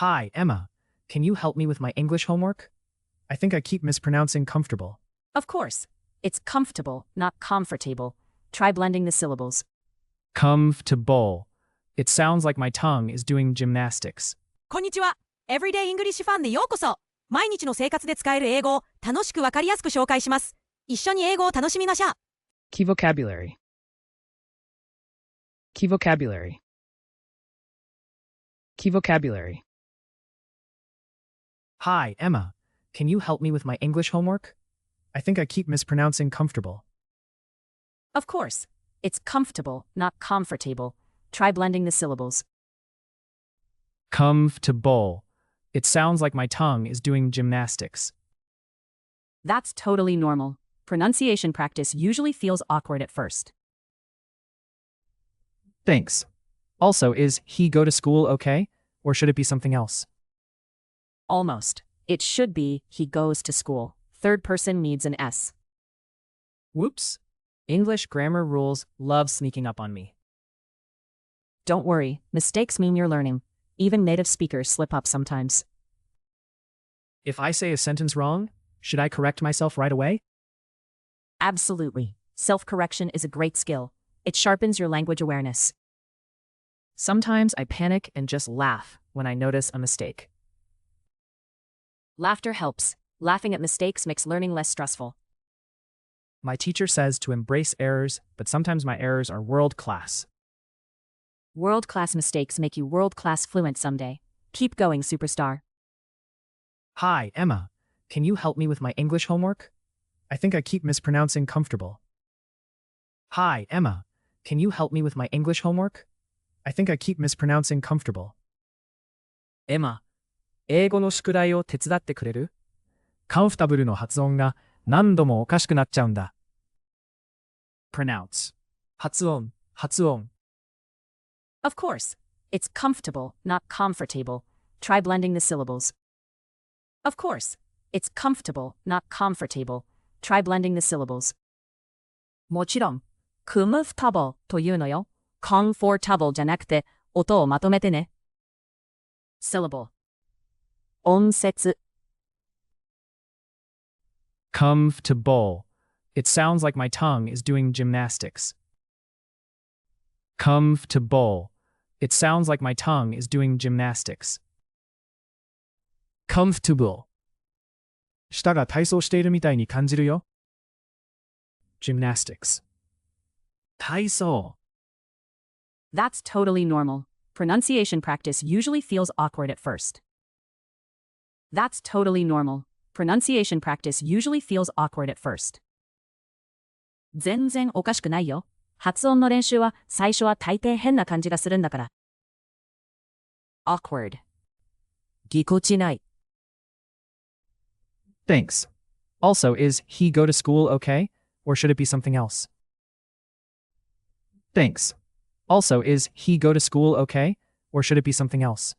Hi, Emma. Can you help me with my English homework? I think I keep mispronouncing comfortable. Of course. It's comfortable, not comfortable. Try blending the syllables. Comfortable. It sounds like my tongue is doing gymnastics. こんにちは。Everyday English ファンでようこそ。毎日の生活で使える英語を楽しくわかりやすく紹介します。一緒に英語を楽しみましょう。Key vocabulary. Key vocabulary. Key vocabulary. Hi, Emma. Can you help me with my English homework? I think I keep mispronouncing comfortable. Of course. It's comfortable, not comfortable. Try blending the syllables. Comfortable. It sounds like my tongue is doing gymnastics. That's totally normal. Pronunciation practice usually feels awkward at first. Thanks. Also, is he go to school okay? Or should it be something else? Almost. It should be he goes to school. Third person needs an S. Whoops. English grammar rules love sneaking up on me. Don't worry, mistakes mean you're learning. Even native speakers slip up sometimes. If I say a sentence wrong, should I correct myself right away? Absolutely. Self-correction is a great skill. It sharpens your language awareness. Sometimes I panic and just laugh when I notice a mistake. Laughter helps. Laughing at mistakes makes learning less stressful. My teacher says to embrace errors, but sometimes my errors are world-class. World-class mistakes make you world-class fluent someday. Keep going, superstar. Hi, Emma. Can you help me with my English homework? I think I keep mispronouncing comfortable. Hi, Emma. Can you help me with my English homework? I think I keep mispronouncing comfortable. Emma, 英語の宿題を手伝ってくれる? Comfortable の発音が何度もおかしくなっちゃうんだ。Pronounce. 発音。 Of course. It's comfortable, not comfortable. Try blending the syllables. Of course. It's comfortable, not comfortable. Try blending the syllables. もちろん、comfortable というのよ。comfortable じゃなくて、音をまとめてね。syllable. 音節。Comfortable. It sounds like my tongue is doing gymnastics. Comfortable. It sounds like my tongue is doing gymnastics. Comfortable. 舌が体操しているみたいに感じるよ。Gymnastics. 体操。That's totally normal. Pronunciation practice usually feels awkward at first. That's totally normal. Pronunciation practice usually feels awkward at first. 全然おかしくないよ。発音の練習は最初は大抵変な感じがするんだから。awkward. ぎこちない。Thanks. Also, is he go to school okay? Or should it be something else? Thanks. Also, is he go to school okay? Or should it be something else?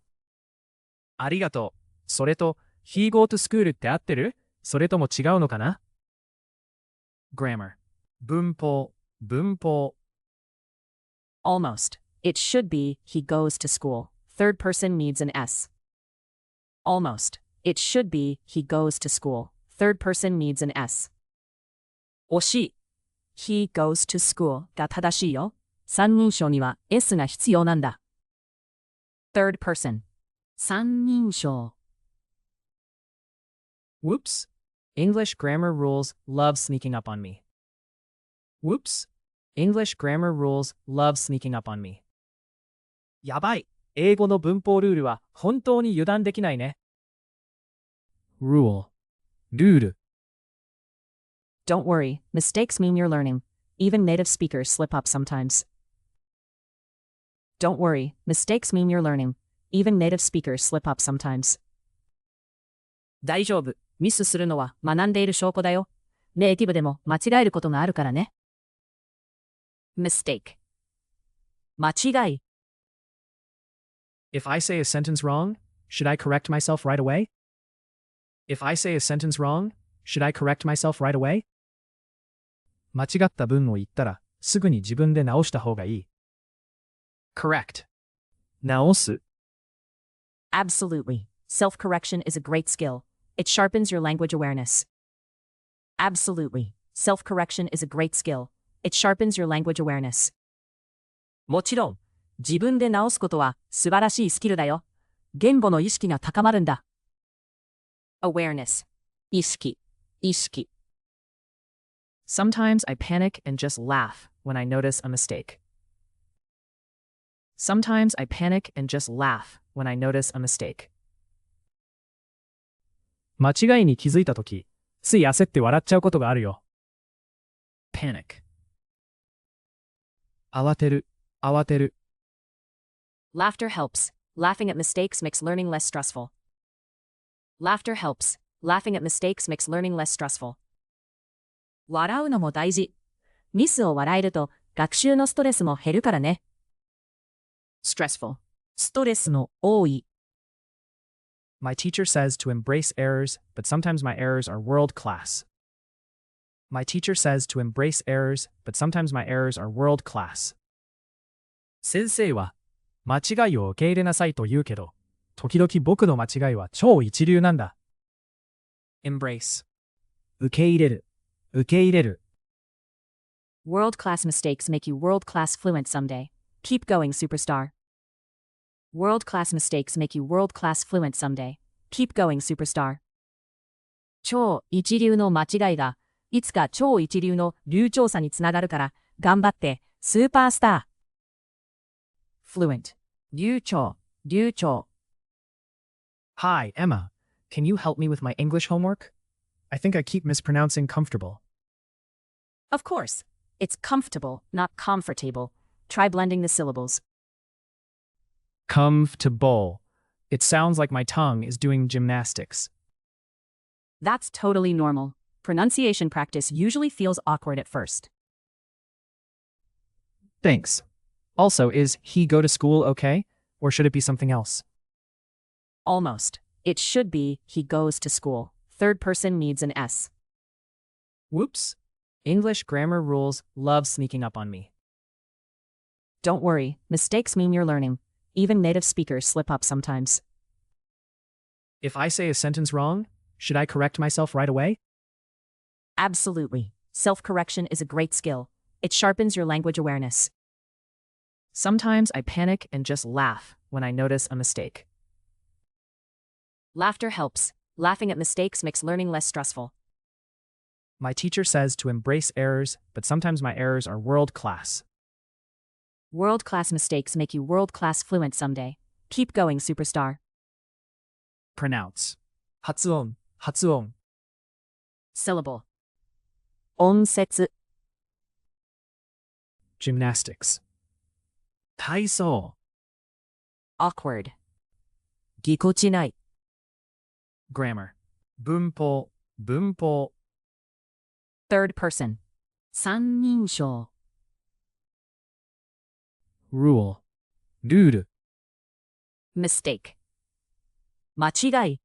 ありがとう。それと、he go to school って合ってる？それとも違うのかな？ Grammar. 文法。 Almost. It should be he goes to school. Third person needs an S. Almost. It should be he goes to school. Third person needs an S. 惜しい。he goes to school が正しいよ。三人称には S が必要なんだ。Third person. 三人称。Whoops. English grammar rules love sneaking up on me. Whoops. English grammar rules love sneaking up on me. やばい。英語の文法ルールは本当に油断できないね。Rule. ルール。Don't worry, mistakes mean you're learning. Even native speakers slip up sometimes. Don't worry, mistakes mean you're learning. Even native speakers slip up sometimes. 大丈夫。ミスするのは学んでいる証拠だよ。ネイティブでも間違えることがあるからね。mistake. 間違い。If I say a sentence wrong, should I correct myself right away? If I say a sentence wrong, should I correct myself right away? 間違った文を言ったら、すぐに自分で直した方がいい。Correct. 直す。Absolutely. Self-correction is a great skill. It sharpens your language awareness. Absolutely. Self-correction is a great skill. It sharpens your language awareness. もちろん、自分で直すことは素晴らしいスキルだよ。言語の意識が高まるんだ。Awareness. 意識。意識。Sometimes I panic and just laugh when I notice a mistake. Sometimes I panic and just laugh when I notice a mistake. 間違いに気づいたとき、つい焦って笑っちゃうことがあるよ。Panic. 慌てる、慌てる。Laughter helps. Laughing at mistakes makes learning less stressful. Laughter helps. Laughing at mistakes makes learning less stressful. 笑うのも大事。ミスを笑えると学習のストレスも減るからね。Stressful. ストレスの多い。My teacher says to embrace errors, but sometimes my errors are world class. My teacher says to embrace errors, but sometimes my errors are world class. 先生は、間違いを受け入れなさいと言うけど、時々僕の間違いは超一流なんだ。Embrace. 受け入れる、受け入れる。World-class mistakes make you world-class fluent someday. Keep going, superstar. World-class mistakes make you world-class fluent someday. Keep going, superstar. 超一流の間違いが、いつか超一流の流暢さにつながるから、頑張って、スーパースター。Fluent. 流暢、流暢。Hi, Emma. Can you help me with my English homework? I think I keep mispronouncing comfortable. Of course. It's comfortable, not comfortable. Try blending the syllables. Comfortable. It sounds like my tongue is doing gymnastics. That's totally normal. Pronunciation practice usually feels awkward at first. Thanks. Also, is he go to school okay? Or should it be something else? Almost. It should be he goes to school. Third person needs an S. Whoops. English grammar rules love sneaking up on me. Don't worry, mistakes mean you're learning. Even native speakers slip up sometimes. If I say a sentence wrong, should I correct myself right away? Absolutely. Self-correction is a great skill. It sharpens your language awareness. Sometimes I panic and just laugh when I notice a mistake. Laughter helps. Laughing at mistakes makes learning less stressful. My teacher says to embrace errors, but sometimes my errors are world class. World-class mistakes make you world-class fluent someday. Keep going, superstar. Pronounce. 発音、発音。Syllable. 音節。Gymnastics. 体操。Awkward. ぎこちない。Grammar. 文法、文法。Third person. 三人称。Rule. ルール。Mistake. 間違い。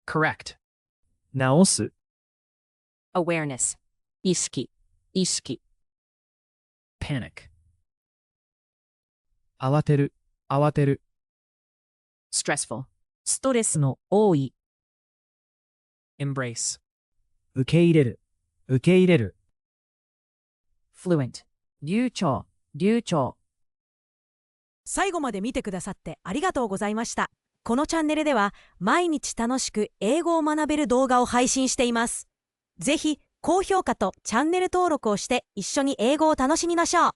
Correct. 直す。Awareness. 意識、意識。Panic. 慌てる、慌てる。Stressful. ストレスの多い。Embrace. 受け入れる、受け入れる。Fluent. 流暢、流暢。最後まで見てくださってありがとうございました。このチャンネルでは毎日楽しく英語を学べる動画を配信しています。ぜひ高評価とチャンネル登録をして一緒に英語を楽しみましょう。